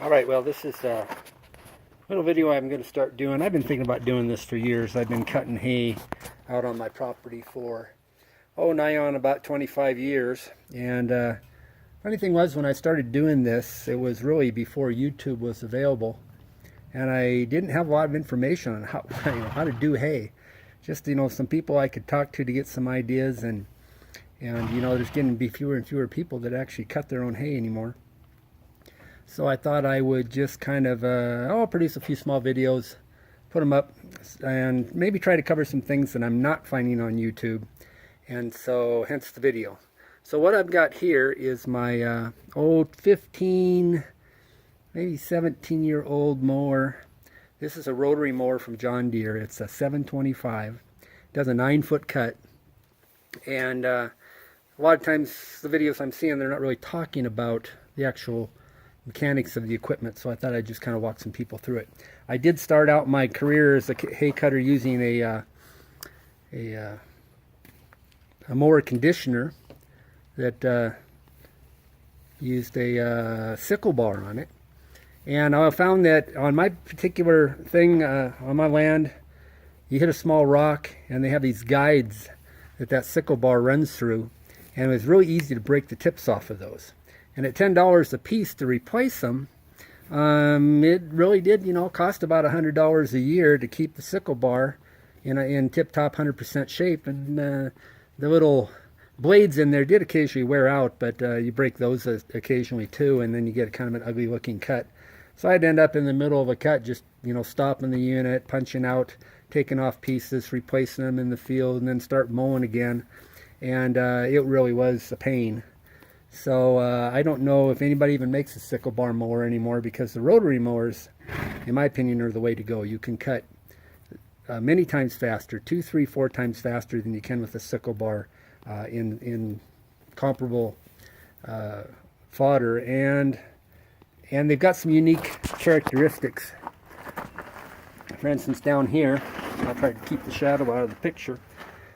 Alright, well this is a little video I'm going to start doing. I've been thinking about doing this for years. I've been cutting hay out on my property for, nigh on about 25 years. And funny thing was, when I started doing this, it was really before YouTube was available. And I didn't have a lot of information on how to do hay. Just, some people I could talk to get some ideas, and there's getting to be fewer and fewer people that actually cut their own hay anymore. So I thought I would just kind of produce a few small videos, put them up, and maybe try to cover some things that I'm not finding on YouTube. And so hence the video. So what I've got here is my old 15, maybe 17-year-old mower. This is a rotary mower from John Deere. It's a 725. It does a 9-foot cut. And a lot of times the videos I'm seeing, they're not really talking about the actual mechanics of the equipment, so I thought I'd just kind of walk some people through it. I did start out my career as a hay cutter using a mower conditioner that used a sickle bar on it. And I found that on my particular thing, on my land, you hit a small rock and they have these guides that sickle bar runs through, and it was really easy to break the tips off of those. And at $10 a piece to replace them, it really did, cost about $100 a year to keep the sickle bar in tip-top 100% shape. And the little blades in there did occasionally wear out, but you break those occasionally too, and then you get kind of an ugly-looking cut. So I'd end up in the middle of a cut, just stopping the unit, punching out, taking off pieces, replacing them in the field, and then start mowing again. And it really was a pain. So I don't know if anybody even makes a sickle bar mower anymore, because the rotary mowers, in my opinion, are the way to go. You can cut many times faster, 2, 3, 4 times faster than you can with a sickle bar in comparable fodder, and they've got some unique characteristics. For instance, down here, I'll try to keep the shadow out of the picture.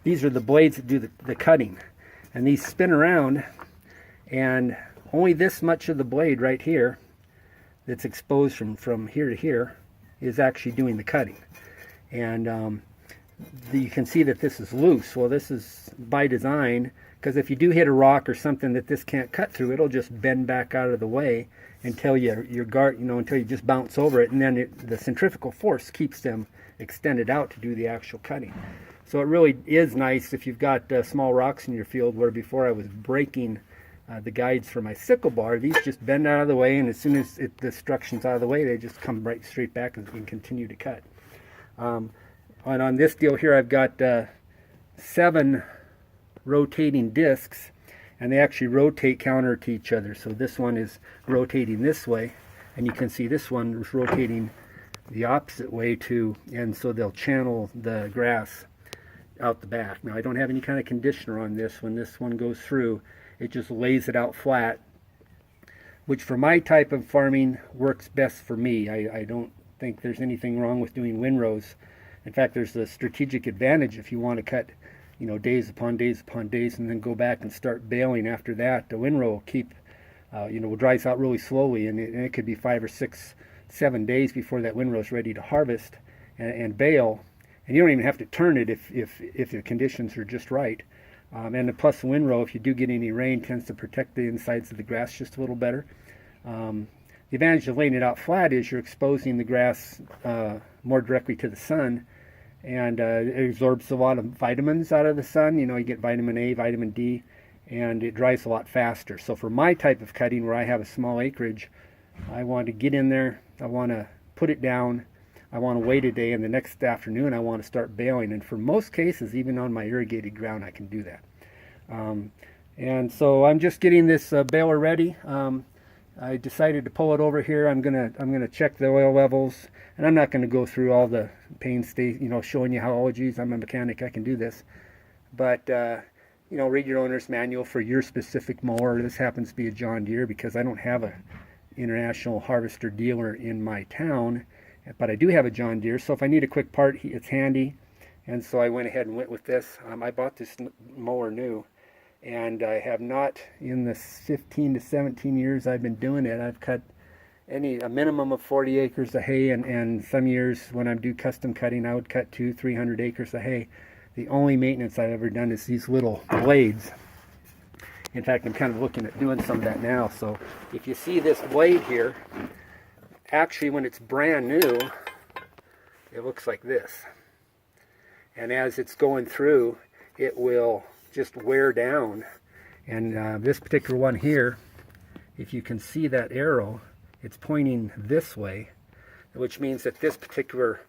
These are the blades that do the cutting, and these spin around. And only this much of the blade right here that's exposed from here to here is actually doing the cutting. And you can see that this is loose. Well, this is by design, because if you do hit a rock or something that this can't cut through, it'll just bend back out of the way until until you just bounce over it, and then the centrifugal force keeps them extended out to do the actual cutting. So it really is nice if you've got small rocks in your field, where before I was breaking the guides for my sickle bar. These just bend out of the way, and as soon as the destruction's out of the way, they just come right straight back and continue to cut. And on this deal here, I've got 7 rotating discs, and they actually rotate counter to each other. So this one is rotating this way, and you can see this one is rotating the opposite way too, and so they'll channel the grass out the back. Now, I don't have any kind of conditioner on this. When this one goes through, it just lays it out flat, which for my type of farming works best for me. I don't think there's anything wrong with doing windrows. In fact, there's a strategic advantage if you want to cut, days upon days upon days, and then go back and start baling after that. The windrow will keep, will dries out really slowly, and it could be 5 or 6, 7 days before that windrow is ready to harvest and bale. And you don't even have to turn it if the conditions are just right. And plus the windrow, if you do get any rain, tends to protect the insides of the grass just a little better. The advantage of laying it out flat is you're exposing the grass more directly to the sun, and it absorbs a lot of vitamins out of the sun. You get vitamin A, vitamin D, and it dries a lot faster. So for my type of cutting, where I have a small acreage, I want to get in there, I want to put it down, I want to wait a day, and the next afternoon I want to start baling. And for most cases, even on my irrigated ground, I can do that. And so I'm just getting this baler ready. I decided to pull it over here. I'm gonna check the oil levels, and I'm not going to go through all the painstaking, showing you how, oh geez, I'm a mechanic, I can do this. But read your owner's manual for your specific mower. This happens to be a John Deere, because I don't have a international harvester dealer in my town. But I do have a John Deere, so if I need a quick part, it's handy. And so I went ahead and went with this. I bought this mower new, and I have not, in the 15 to 17 years I've been doing it, I've cut a minimum of 40 acres of hay, and some years when I do custom cutting, I would cut 200-300 acres of hay. The only maintenance I've ever done is these little blades. In fact, I'm kind of looking at doing some of that now. So if you see this blade here, actually when it's brand new, it looks like this. And as it's going through, it will just wear down. And this particular one here, if you can see that arrow, it's pointing this way, which means that this particular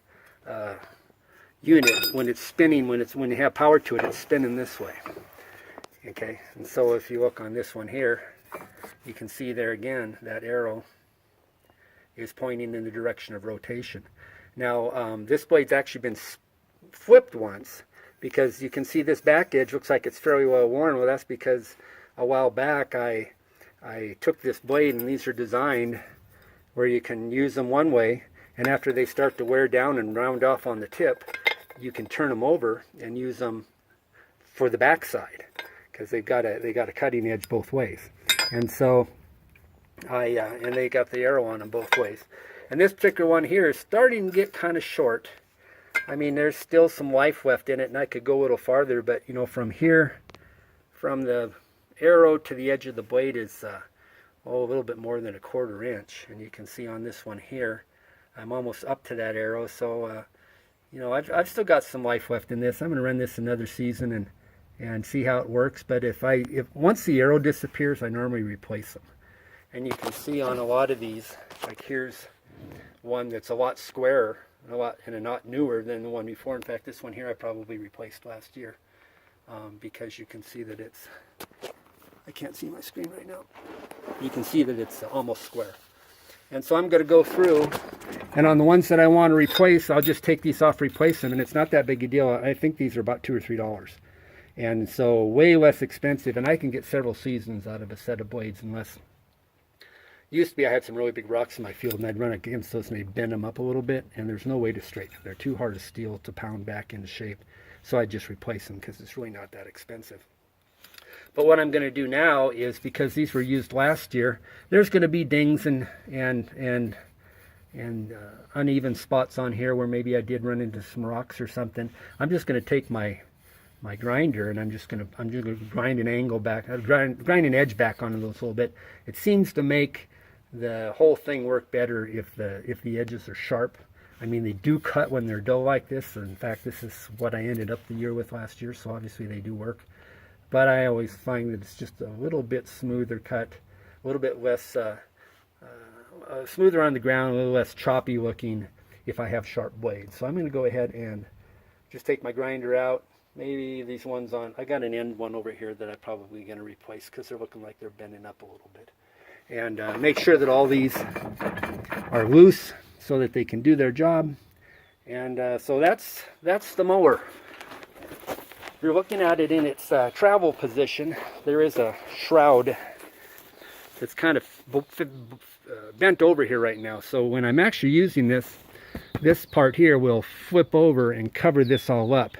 unit, when it's spinning, when you have power to it, it's spinning this way. Okay, and so if you look on this one here, you can see there again, that arrow is pointing in the direction of rotation. Now, this blade's actually been flipped once, because you can see this back edge looks like it's fairly well worn. Well, that's because a while back I took this blade, and these are designed where you can use them one way, and after they start to wear down and round off on the tip, you can turn them over and use them for the back side, because they got a cutting edge both ways. And so and they got the arrow on them both ways. And this particular one here is starting to get kind of short. I mean, there's still some life left in it, and I could go a little farther, but you know, from here, from the arrow to the edge of the blade is a little bit more than 1/4 inch. And you can see on this one here, I'm almost up to that arrow. So you know, I've still got some life left in this. I'm going to run this another season and see how it works. But if once the arrow disappears, I normally replace them. And you can see on a lot of these, like here's one that's a lot squarer and a lot newer than the one before. In fact, this one here I probably replaced last year, because you can see that it's, I can't see my screen right now. You can see that it's almost square. And so I'm going to go through, and on the ones that I want to replace, I'll just take these off, replace them, and it's not that big a deal. I think these are about $2 or $3. And so way less expensive, and I can get several seasons out of a set of blades. Unless, used to be I had some really big rocks in my field, and I'd run against those and they'd bend them up a little bit, and there's no way to straighten them. They're too hard of steel to pound back into shape. So I just replace them because it's really not that expensive. But what I'm going to do now is, because these were used last year, there's going to be dings and uneven spots on here where maybe I did run into some rocks or something. I'm just going to take my grinder, and I'm just going to grind an angle back, grind an edge back on those a little bit. It seems to make the whole thing work better if the edges are sharp. I mean, they do cut when they're dull like this. In fact, this is what I ended up the year with last year, so obviously they do work. But I always find that it's just a little bit smoother cut, a little bit less smoother on the ground, a little less choppy looking if I have sharp blades. So I'm going to go ahead and just take my grinder out. Maybe these ones on, I got an end one over here that I'm probably going to replace because they're looking like they're bending up a little bit. And make sure that all these are loose so that they can do their job. And so that's the mower. If you're looking at it in its travel position, there is a shroud that's kind of bent over here right now. So when I'm actually using this part here will flip over and cover this all up.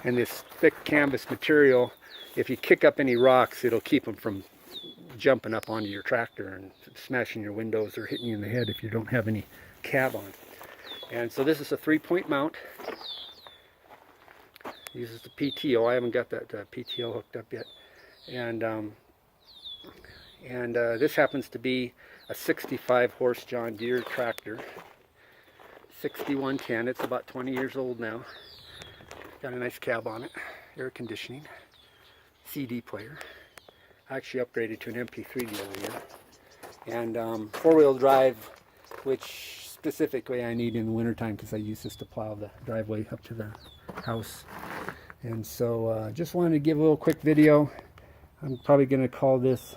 And this thick canvas material, if you kick up any rocks, it'll keep them from jumping up onto your tractor and smashing your windows or hitting you in the head if you don't have any cab on. And so this is a 3-point mount. Uses the PTO. I haven't got that PTO hooked up yet. And this happens to be a 65 horse John Deere tractor, 6110. It's about 20 years old now. Got a nice cab on it, air conditioning, CD player. I actually upgraded to an MP3 the other year. And 4-wheel drive, which specifically I need in the wintertime because I use this to plow the driveway up to the house. And so just wanted to give a little quick video. I'm probably going to call this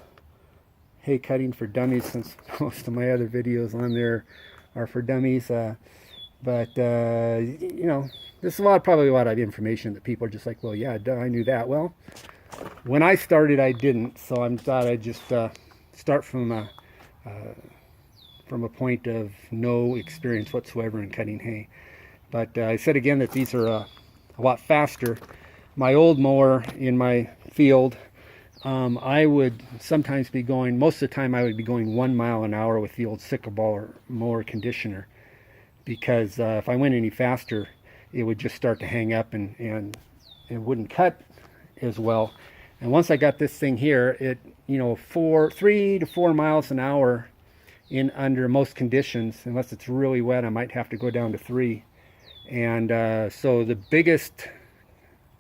hay cutting for dummies, since most of my other videos on there are for dummies. But you know, there's probably a lot of information that people are just like, well, yeah, duh, I knew that. Well, when I started, I didn't, so I thought I'd just start from a point of no experience whatsoever in cutting hay. But I said again that these are a lot faster. My old mower in my field, I would sometimes be going, most of the time I would be going 1 mile an hour with the old sickle mower conditioner, because if I went any faster, it would just start to hang up and it wouldn't cut as well. And once I got this thing here, it, 3 to 4 miles an hour in under most conditions. Unless it's really wet, I might have to go down to 3. And so the biggest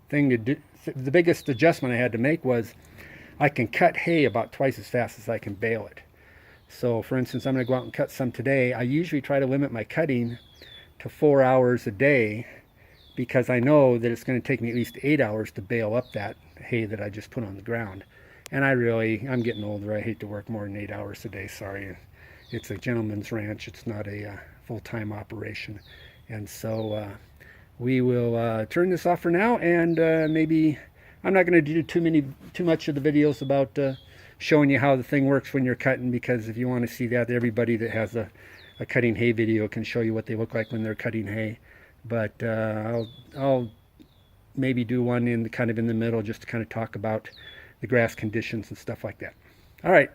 thing to do, the biggest adjustment I had to make was I can cut hay about twice as fast as I can bale it. So for instance, I'm going to go out and cut some today. I usually try to limit my cutting to 4 hours a day, because I know that it's going to take me at least 8 hours to bale up that hay that I just put on the ground. And I'm getting older. I hate to work more than 8 hours a day. Sorry. It's a gentleman's ranch. It's not a full-time operation. And so we will turn this off for now, and maybe I'm not going to do too much of the videos about showing you how the thing works when you're cutting, because if you want to see that, everybody that has a cutting hay video can show you what they look like when they're cutting hay. But I'll maybe do one in the middle, just to kind of talk about the grass conditions and stuff like that. All right.